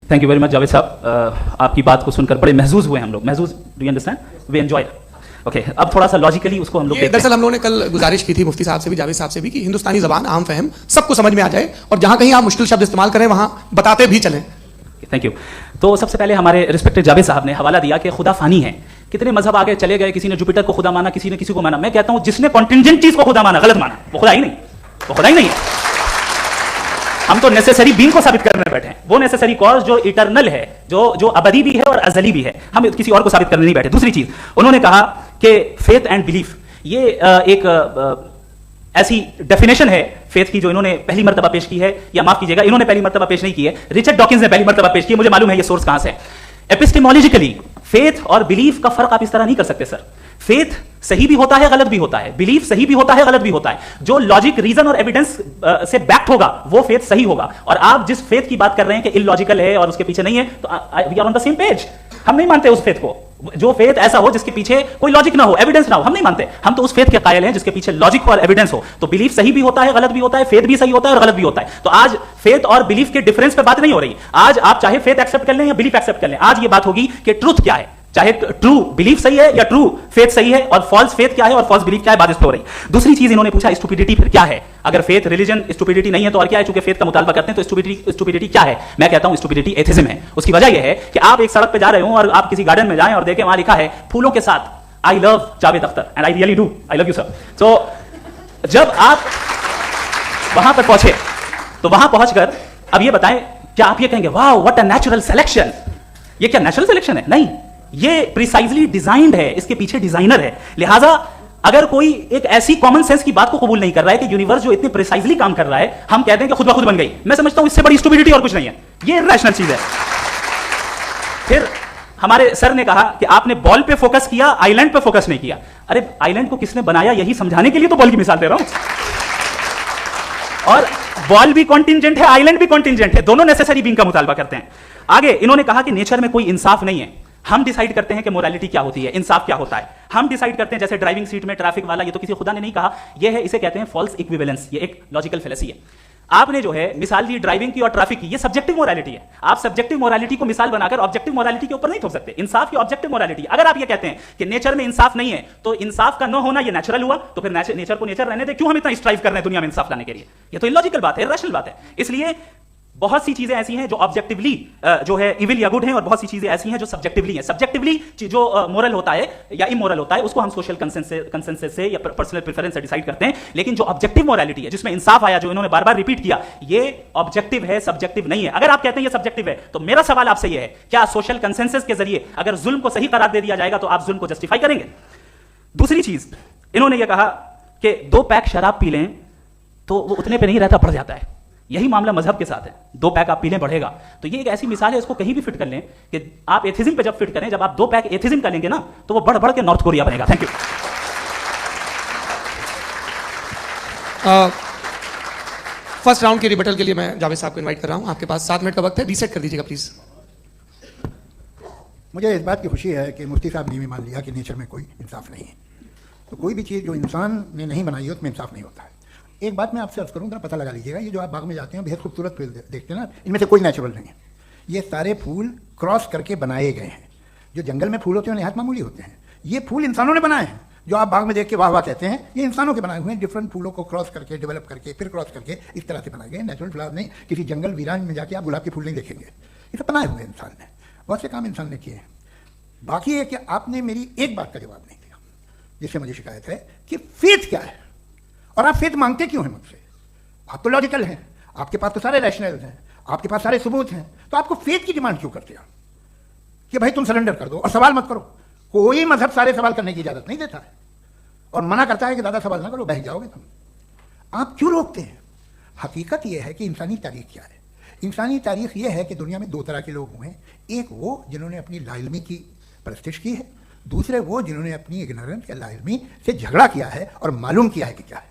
Thank you very much Javed साहब, आपकी बात को सुनकर बड़े महसूस हुए हम लोग। महसूस, do you understand? We enjoy. Okay, अब थोड़ा सा लॉजिकली उसको हम लोग दरअसल हम लोगों ने कल गुजारिश की थी मुफ्ती साहब से भी, जावेद साहब से भी, कि हिंदुस्तानी जबान आम फहम सबको समझ में आ जाए और जहां कहीं आप मुश्किल शब्द इस्तेमाल करें वहां बताते भी चलें। Thank you. तो सबसे पहले हमारे रिस्पेक्टेड जावेद साहब ने हवाला दिया कि खुदा फानी है। कितने मजहब आगे चले गए, किसी ने जुपिटर को खुदा माना, किसी ने किसी को माना। मैं कहता हूं जिसने कॉन्टिंजेंट चीज को खुदा माना, गलत माना, वो खुदा ही नहीं, वो खुदा ही नहीं है। हम तो नेसेसरी बीइंग को साबित करने बैठे हैं, वो नेसेसरी कॉज जो इटर्नल है, जो अबदी भी है और अजली भी है, हम किसी और को साबित करने नहीं बैठे। दूसरी चीज उन्होंने कहा कि फेथ एंड बिलीफ, ये एक ऐसी डेफिनेशन है फेथ की जो इन्होंने पहली मर्तबा पेश की है, या माफ कीजिएगा इन्होंने पहली मर्तबा पेश नहीं की है, रिचर्ड डॉकिंस ने पहली मर्तबा पेश की है। मुझे मालूम है ये सोर्स कहां से है। एपिस्टेमोलॉजिकली फेथ और बिलीफ का फर्क आप इस तरह नहीं कर सकते सर। फेथ सही भी होता है, गलत भी होता है, बिलीफ सही भी होता है, गलत भी होता है। जो लॉजिक, रीजन और एविडेंस से बैक्ड होगा वो फेथ सही होगा। और आप जिस फेथ की बात कर रहे हैं कि इलॉजिकल है और उसके पीछे नहीं है, तो we are on the same page. हम नहीं मानते उस फेथ को, जो फेथ ऐसा हो जिसके पीछे कोई लॉजिक ना हो, एविडेंस ना हो, हम नहीं मानते। हम तो उस फेथ के कायल हैं जिसके पीछे लॉजिक और एविडेंस हो। तो बिलीफ सही भी होता है, गलत भी होता है, फेथ भी सही होता है और गलत भी होता है। तो आज फेथ और बिलीफ के डिफरेंस पे बात नहीं हो रही। आज आप चाहे फेथ एक्सेप्ट कर लें या बिलीफ एक्सेप्ट कर लें, आज ये बात होगी कि ट्रूथ क्या है, चाहे ट्रू बिलीफ सही है या ट्रू फेथ सही है, और फॉल्स फेथ क्या है और फॉल्स बिलीफ क्या है, बात इस पे हो रही। दूसरी चीज इन्होंने पूछा स्टुपिडिटी फिर क्या है। अगर फेथ रिलीजन स्टुपिडिटी नहीं है तो और क्या है? चूंकि फेथ का मुतालबा करते हैं तो स्टुपिडिटी क्या है? मैं कहता हूं स्टुपिडिटी एथिज्म है। उसकी वजह यह है कि आप एक सड़क पे जा रहे हो और आप किसी गार्डन में जाएं और देखें वहां लिखा है फूलों के साथ I love Javed Akhtar, and I really do, I love you sir. तो जब आप वहां पर पहुंचे तो वहां पहुंचकर अब ये बताएं, क्या आप ये कहेंगे वाह व्हाट अ नेचुरल सिलेक्शन? ये क्या नेचुरल सिलेक्शन है? नहीं, ये प्रिसाइजली डिजाइंड है, इसके पीछे डिजाइनर है। लिहाजा अगर कोई एक ऐसी कॉमन सेंस की बात को कबूल नहीं कर रहा है कि यूनिवर्स जो इतने प्रिसाइजली काम कर रहा है, हम कहते हैं कि खुद ब खुद बन गई, मैं समझता हूं इससे बड़ी स्टुपिडिटी और कुछ नहीं है। ये रैशनल चीज है। फिर हमारे सर ने कहा कि आपने बॉल पे फोकस किया, आइलैंड पे फोकस नहीं किया। अरे आइलैंड को किसने बनाया यही समझाने के लिए तो बॉल की मिसाल दे रहा हूं। और बॉल भी कॉन्टिंजेंट है, आइलैंड भी कॉन्टिंजेंट है, दोनों नेसेसरी बीइंग का मुतालबा करते हैं। आगे इन्होंने कहा कि नेचर में कोई इंसाफ नहीं है। हम डिसाइड करते हैं कि मोरालिटी क्या होती है, इंसाफ क्या होता है। हम डिसाइड करते हैं, जैसे ड्राइविंग सीट में ट्रैफिक वाला, ये तो किसी खुदा ने नहीं कहा, ये है, इसे कहते हैं फॉल्स इक्विवेलेंस। ये एक लॉजिकल फेलेसी है। आपने जो है मिसाल दी ड्राइविंग की और ट्रैफिक की, ये सब्जेक्टिव मोरालिटी है। आप सब्जेक्टिव मोरालिटी को मिसाल बनाकर ऑब्जेक्टिव मोरालिटी के ऊपर नहीं थोप सकते। इंसाफ की ऑब्जेक्टिव मोरालिटी। अगर आप ये कहते हैं कि नेचर में इंसाफ नहीं है तो इंसाफ का न होना ये नेचुरल हुआ, तो फिर नेचर को नेचर रहने दे, क्यों हम इतना स्ट्राइव कर रहे हैं दुनिया में इंसाफ लाने के लिए? ये तो इलॉजिकल बात है, इरैशनल बात है। इसलिए बहुत सी चीजें ऐसी हैं जो ऑब्जेक्टिवली जो है इविल या गुड हैं, और बहुत सी चीजें ऐसी हैं जो सब्जेक्टिवली हैं। सब्जेक्टिवली जो मोरल होता है या इमोरल होता है उसको हम सोशल कंसेंसस से या पर्सनल प्रेफरेंस से डिसाइड करते हैं। लेकिन जो ऑब्जेक्टिव मोरालिटी है, जिसमें इंसाफ आया, जो इन्होंने बार बार रिपीट किया, ये ऑब्जेक्टिव है, सब्जेक्टिव नहीं है। अगर आप कहते हैं ये सब्जेक्टिव है, तो मेरा सवाल आपसे ये है, क्या सोशल कंसेंसस के जरिए अगर जुल्म को सही करार दे दिया जाएगा तो आप जुल्म को जस्टिफाई करेंगे? दूसरी चीज इन्होंने ये कहा कि 2 पैक शराब पी लें तो वो उतने पे नहीं रहता, बढ़ जाता है। यही मामला मजहब के साथ है। 2 पैक आप पी लें बढ़ेगा। तो ये एक ऐसी मिसाल है, इसको कहीं भी फिट कर लें कि आप एथिज्म पे जब फिट करें, जब आप 2 पैक एथिज्म का लेंगे ना, तो वो बढ़ बढ़ के नॉर्थ कोरिया बनेगा। Thank you. फर्स्ट राउंड के रिबटल के लिए मैं जावेद साहब को इनवाइट कर रहा हूं। आपके पास 7 मिनट का वक्त है, रीसेट कर दीजिएगा प्लीज। मुझे इस बात की खुशी है कि मुफ्ती साहब ने भी मान लिया कि नेचर में कोई इंसाफ नहीं है। तो कोई भी चीज़ जो इंसान ने नहीं बनाई हो उसमें इंसाफ नहीं होता है। एक बात मैं आपसे अर्ज करूँ, जरा पता लगा लीजिएगा, ये जो आप बाग में जाते हैं बेहद खूबसूरत फूल देखते हैं ना, इनमें से कोई नेचुरल नहीं है। ये सारे फूल क्रॉस करके बनाए गए हैं। जो जंगल में फूल होते हैं निहायत मामूली होते हैं, ये फूल इंसानों ने बनाए हैं। जो आप बाग में देख के वाह वाह कहते हैं, ये इंसानों के बनाए हुए हैं। डिफरेंट फूलों को क्रॉस करके, डेवलप करके, फिर क्रॉस करके इस तरह से बनाए गए। नेचुरल फ्लावर नहीं। किसी जंगल वीरान में जाके आप गुलाब के फूल नहीं देखेंगे। ये सब बनाए हुए इंसान ने, बहुत से काम इंसान ने किए हैं। बाकी है कि आपने मेरी एक बात का जवाब नहीं दिया, जिससे मुझे शिकायत है कि फेथ क्या है और आप फेथ मांगते क्यों हैं मुझसे? आप तो लॉजिकल हैं, आपके पास तो सारे रैशनल हैं, आपके पास सारे सबूत हैं, तो आपको फेथ की डिमांड क्यों करते हैं कि भाई तुम सरेंडर कर दो और सवाल मत करो? कोई मजहब सारे सवाल करने की इजाजत नहीं देता है और मना करता है कि दादा सवाल ना करो, बह जाओगे तुम। आप क्यों रोकते हैं? हकीकत यह है कि इंसानी तारीख क्या है। इंसानी तारीख यह है कि दुनिया में 2 तरह के लोग हुए हैं। एक वो जिन्होंने अपनी लाइल्मी की परस्तिश की है, दूसरे वो जिन्होंने अपनी इग्नोरेंस या लाइल्मी से झगड़ा किया है और मालूम किया है कि क्या है।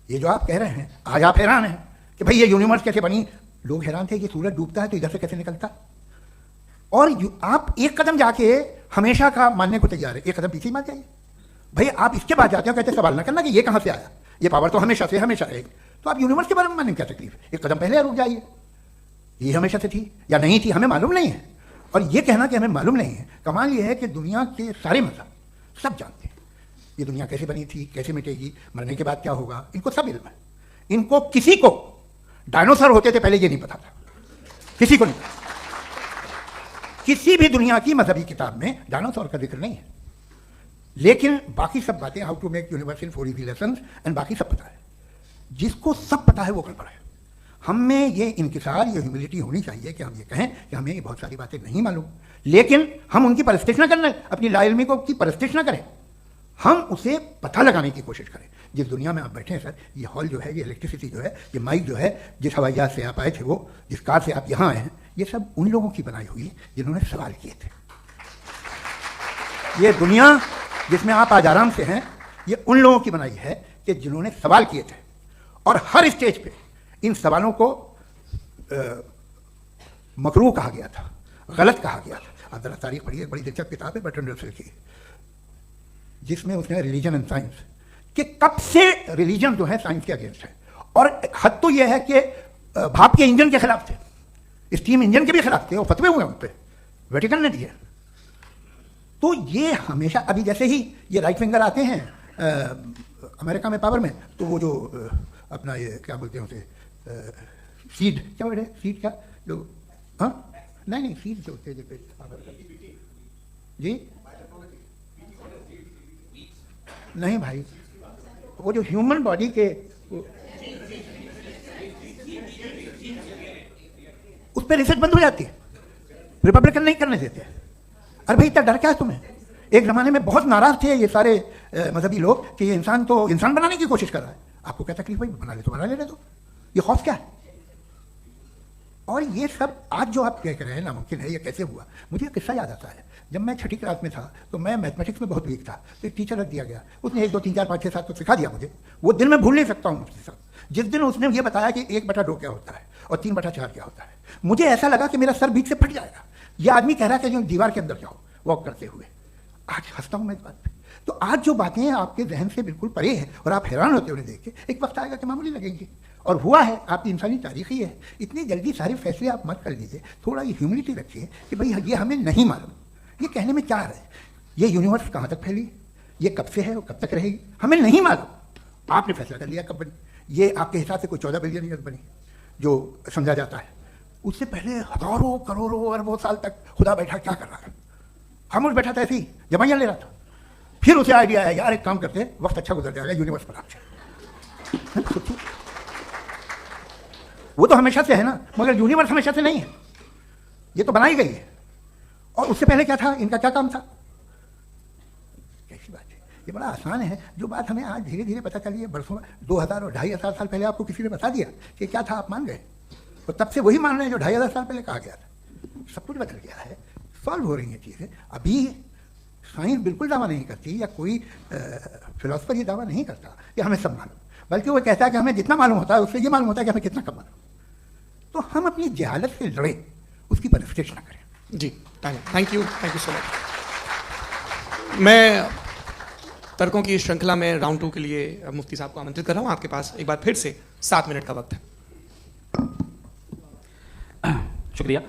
ये जो आप कह रहे हैं, आज आप हैरान हैं कि भाई ये यूनिवर्स कैसे बनी। लोग हैरान थे कि सूरज डूबता है तो इधर से कैसे निकलता, और आप एक कदम जाके हमेशा का मानने को तैयार है, एक कदम पीछे मत जाइए। भाई आप इसके बाद जाते हो, कहते सवाल ना करना कि ये कहां से आया, ये पावर तो हमेशा से हमेशा रहेगी। तो आप यूनिवर्स के बारे में मानने में क्या तकलीफ है? एक कदम पहले रुक जाइए। ये हमेशा से थी या नहीं थी, हमें मालूम नहीं है। और ये कहना कि हमें मालूम नहीं है, कमाल ये है कि दुनिया के सारे मजहब सब जानते हैं ये दुनिया कैसे बनी थी, कैसे मिटेगी, मरने के बाद क्या होगा, इनको सब इल्म है। इनको किसी को डायनासोर होते थे पहले ये नहीं पता था, किसी को नहीं। किसी भी दुनिया की मजहबी किताब में डायनासोर का जिक्र नहीं है, लेकिन बाकी सब बातें, how to make universe in 4 easy lessons and बाकी सब पता है। जिसको सब पता है वो गड़बड़ है। हम में ये इंकिसार, ये ह्यूमिलिटी होनी चाहिए कि हम ये कहें कि हमें ये बहुत सारी बातें नहीं मालूम, लेकिन हम उनकी परस्तिश न करना, अपनी लाइल्मी को की परस्तिश न करें, हम उसे पता लगाने की कोशिश करें। जिस दुनिया में आप बैठे हैं सर, ये हॉल जो है, ये इलेक्ट्रिसिटी जो है, ये माइक जो है, जिस हवाई जहाज से आप आए थे, वो जिस कार से आप यहाँ आए हैं, ये सब उन लोगों की बनाई हुई है जिन्होंने सवाल किए थे। ये दुनिया जिसमें आप आज आराम से हैं, ये उन लोगों की बनाई है कि जिन्होंने सवाल किए थे। और हर स्टेज पे इन सवालों को मकरूह कहा गया था, गलत कहा गया था। आप जरा तारीख पढ़िए, बड़ी दिलचस्प किताब है बर्ट्रैंड रसेल की, जिसमें उसने रिलीजन एंड साइंस कि कब से रिलीजन जो है साइंस के अगेंस्ट है। और हद तो यह है कि भाप के इंजन के खिलाफ थे, स्टीम इंजन के भी खिलाफ थे, और फतवे हुए उन पर, वेटिकन ने दिए। तो ये हमेशा, अभी जैसे ही ये राइट फिंगर आते हैं अमेरिका में पावर में, तो वो जो अपना ये क्या बोलते हैं उसे, सीड क्या बोलते हैं, सीड क्या जो, हाँ नहीं सीड जो होते हैं जी, नहीं भाई, वो जो ह्यूमन बॉडी के उस पर रिसर्च बंद हो जाती है, रिपब्लिकन नहीं करने देते। अरे भाई इतना डर क्या है तुम्हें? एक जमाने में बहुत नाराज थे ये सारे मजहबी लोग कि ये इंसान तो इंसान बनाने की कोशिश कर रहा है। आपको क्या तकलीफ भाई, बना ले तो बना ले दो, ये खौफ क्या है? और ये सब आज जो आप कह रहे हैं नामुमकिन है, ये कैसे हुआ? मुझे एक किस्सा याद आता है। जब मैं 6ठी क्लास में था तो मैं मैथमेटिक्स में बहुत वीक था, तो एक टीचर रख दिया गया, उसने 1 2 3 4 5 6 7 तो सिखा दिया मुझे। वो दिन मैं भूल नहीं सकता हूँ मुफ्ती साहब, जिस दिन उसने ये बताया कि 1/2 क्या होता है और 3/4 क्या होता है। मुझे ऐसा लगा कि मेरा सर बीच से फट जाएगा। ये आदमी कह रहा है कि जो दीवार के अंदर जाओ वॉक करते हुए। आज हंसता हूँ मैं इस बात पे। तो आज जो बातें आपके जहन से बिल्कुल परे हैं और आप हैरान होते हुए देख के, एक वक्त आएगा कि मामूली लगेंगे। और हुआ है, आपकी इंसानी तारीख ही है। इतनी जल्दी सारे फैसले आप मत कर लीजिए, थोड़ा ये ह्यूमिलिटी रखिए कि भाई ये हमें नहीं मालूम। ये कहने में क्या है, ये यूनिवर्स कहाँ तक फैली, ये कब से है और कब तक रहेगी, हमें नहीं मालूम। आपने फैसला कर लिया कब बनी, ये आपके हिसाब से कोई 14 बिलियन ईयर बनी जो समझा जाता है। उससे पहले हजारों करोड़ों अरबों साल तक खुदा बैठा क्या कर रहा था? खामोश बैठा था, ऐसे ही जमाइयाँ ले रहा था। फिर उसे आइडिया आया, यार एक काम करते हैं, वक्त अच्छा गुजर जाएगा, यूनिवर्स बनाते। वो तो हमेशा से है ना, मगर यूनिवर्स हमेशा से नहीं है, ये तो बनाई गई है। और उससे पहले क्या था, इनका क्या काम था? कैसी बात है, ये बड़ा आसान है। जो बात हमें आज धीरे धीरे पता चली है, बरसों 2000 और 2500 साल पहले आपको किसी ने बता दिया कि क्या था, आप मान गए, तो तब से वही मान रहे हैं जो 2500 साल पहले कहा गया था। सब कुछ बदल गया है, सॉल्व हो रही हैं चीज़ें। अभी साइंस बिल्कुल दावा नहीं करती, या कोई फिलोसफर ये दावा नहीं करता कि हमें सब मालूम, बल्कि वो कहता है कि हमें जितना मालूम होता है उससे ये मालूम होता है कि हमें कितना कम मालूम। तो हम अपनी जहालत से लड़े, उसकी परस्तिश ना करें। जी थैंक यू सो मच। मैं तर्कों की श्रृंखला में राउंड 2 के लिए मुफ्ती साहब को आमंत्रित कर रहा हूँ। आपके पास एक बार फिर से 7 मिनट का वक्त है। शुक्रिया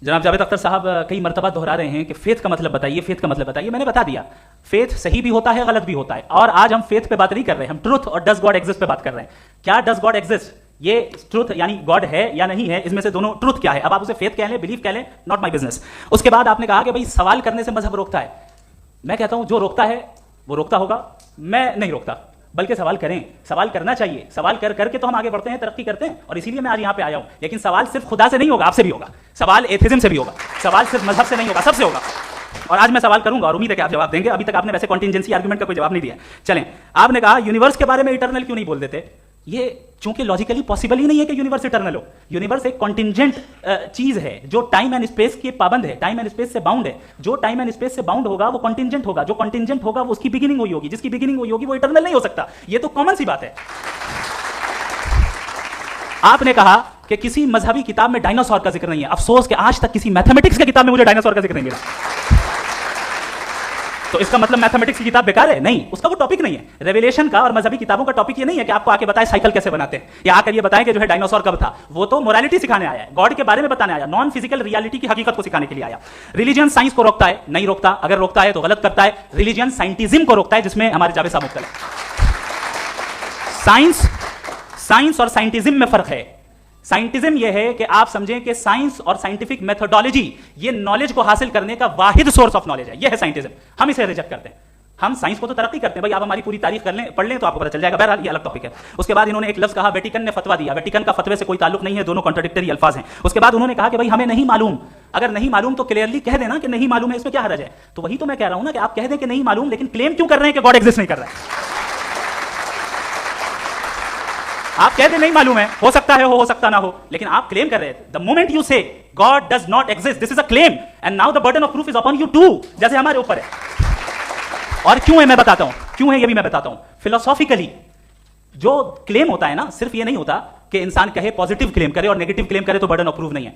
जनाब जावेद अख्तर साहब, कई मरतबा दोहरा रहे हैं कि फेथ का मतलब बताइए, फेथ का मतलब बताइए। मैंने बता दिया, फेथ सही भी होता है, गलत भी होता है। और आज हम फेथ पे बात नहीं कर रहे हैं, हम ट्रुथ और डज गॉड एग्जिस्ट पे बात कर रहे हैं। क्या डज गॉड एग्जिस्ट, ये ट्रुथ यानी गॉड है या नहीं है, इसमें से दोनों ट्रुथ क्या है। अब आप उसे फेथ कह लें, बिलीफ कह लें, नॉट माई बिजनेस। उसके बाद आपने कहा कि भाई सवाल करने से मजहब रोकता है। मैं कहता हूं जो रोकता है वो रोकता होगा, मैं नहीं रोकता, बल्कि सवाल करें, सवाल करना चाहिए। सवाल कर करके तो हम आगे बढ़ते हैं, तरक्की करते हैं, और इसीलिए मैं आज यहाँ पे आया हूँ। लेकिन सवाल सिर्फ खुदा से नहीं होगा, आपसे भी होगा। सवाल एथिज्म से भी होगा, सवाल सिर्फ मजहब से नहीं होगा, सबसे होगा। और आज मैं सवाल करूंगा और उम्मीद है कि आप जवाब देंगे। अभी तक आपने वैसे कॉन्टिंजेंसी आर्गुमेंट का कोई जवाब नहीं दिया। चलें, आपने कहा यूनिवर्स के बारे में इटर्नल क्यों नहीं बोल देते। ये चूंकि लॉजिकली पॉसिबल ही नहीं है कि यूनिवर्स इटर्नल हो। यूनिवर्स एक कॉन्टिंजेंट चीज है जो टाइम एंड स्पेस के पाबंद है, टाइम एंड स्पेस से बाउंड है। जो टाइम एंड स्पेस से बाउंड होगा वो कॉन्टिंजेंट होगा, जो कॉन्टिंजेंट होगा वो उसकी बिगिनिंग हुई होगी, जिसकी बिगिनिंग हुई होगी वो इटर्नल नहीं हो सकता। ये तो कॉमन सी बात है। आपने कहा कि किसी मजहबी किताब में डायनासोर का जिक्र नहीं है। अफसोस कि आज तक किसी मैथमेटिक्स की किताब में मुझे डायनासोर का जिक्र नहीं मिला। तो इसका मतलब मैथमेटिक्स की किताब बेकार है? नहीं, उसका वो टॉपिक नहीं है। रेवलेशन का और मजहबी किताबों का टॉपिक ये नहीं है कि आपको आके बताए साइकिल कैसे बनाते हैं, या आकर ये बताएं कि जो है डायनासोर कब था। वो तो मोरालिटी सिखाने आया है, गॉड के बारे में बताने आया, नॉन फिजिकल रियलिटी की हकीकत को सिखाने के लिए आया। रिलीजन साइंस को रोकता है? नहीं रोकता। अगर रोकता है तो गलत करता है। रिलीजन साइंटिज्म को रोकता है, जिसमें हमारे जावेद साहब मुब्तला है। साइंस और साइंटिज्म में फर्क है। साइंटिज्म यह है कि आप समझें कि साइंस और साइंटिफिक मेथोडोलॉजी ये नॉलेज को हासिल करने का वाहिद सोर्स ऑफ नॉलेज है। यह है साइंटिज्म। हम इसे रिजेक्ट करते हैं। हम साइंस को तो तरक्की करते हैं, भाई आप हमारी पूरी तारीख कर लें, पढ़ लें तो आपको पता चल जाएगा। बहरहाल ये अलग टॉपिक है। उसके बाद इन्होंने एक लफ्ज कहा, वेटिकन ने फतवा दिया। वेटिकन का फतवे से कोई ताल्लुक नहीं है, दोनों कॉन्ट्राडिक्टरी अल्फाज हैं। उसके बाद उन्होंने कहा कि भाई हमें नहीं मालूम। अगर नहीं मालूम तो क्लियरली कह देना कि नहीं मालूम है, इसमें क्या हर्ज है? तो वही तो मैं कह रहा हूं ना कि आप कह दें कि नहीं मालूम, लेकिन क्लेम क्यों कर रहे हैं कि गॉड एग्जिस्ट नहीं कर रहा है? आप कहते नहीं मालूम है, हो सकता है हो सकता ना हो, लेकिन आप क्लेम कर रहे हैं। The moment you say God does not exist, this is a claim, and now the burden of proof is upon you too, जैसे हमारे ऊपर है। और क्यों है मैं बताता हूं, क्यों है ये भी मैं बताता हूं। फिलोसॉफिकली जो क्लेम होता है ना, सिर्फ ये नहीं होता कि इंसान कहे पॉजिटिव क्लेम करे और नेगेटिव क्लेम करे तो बर्डन ऑफ प्रूफ नहीं है।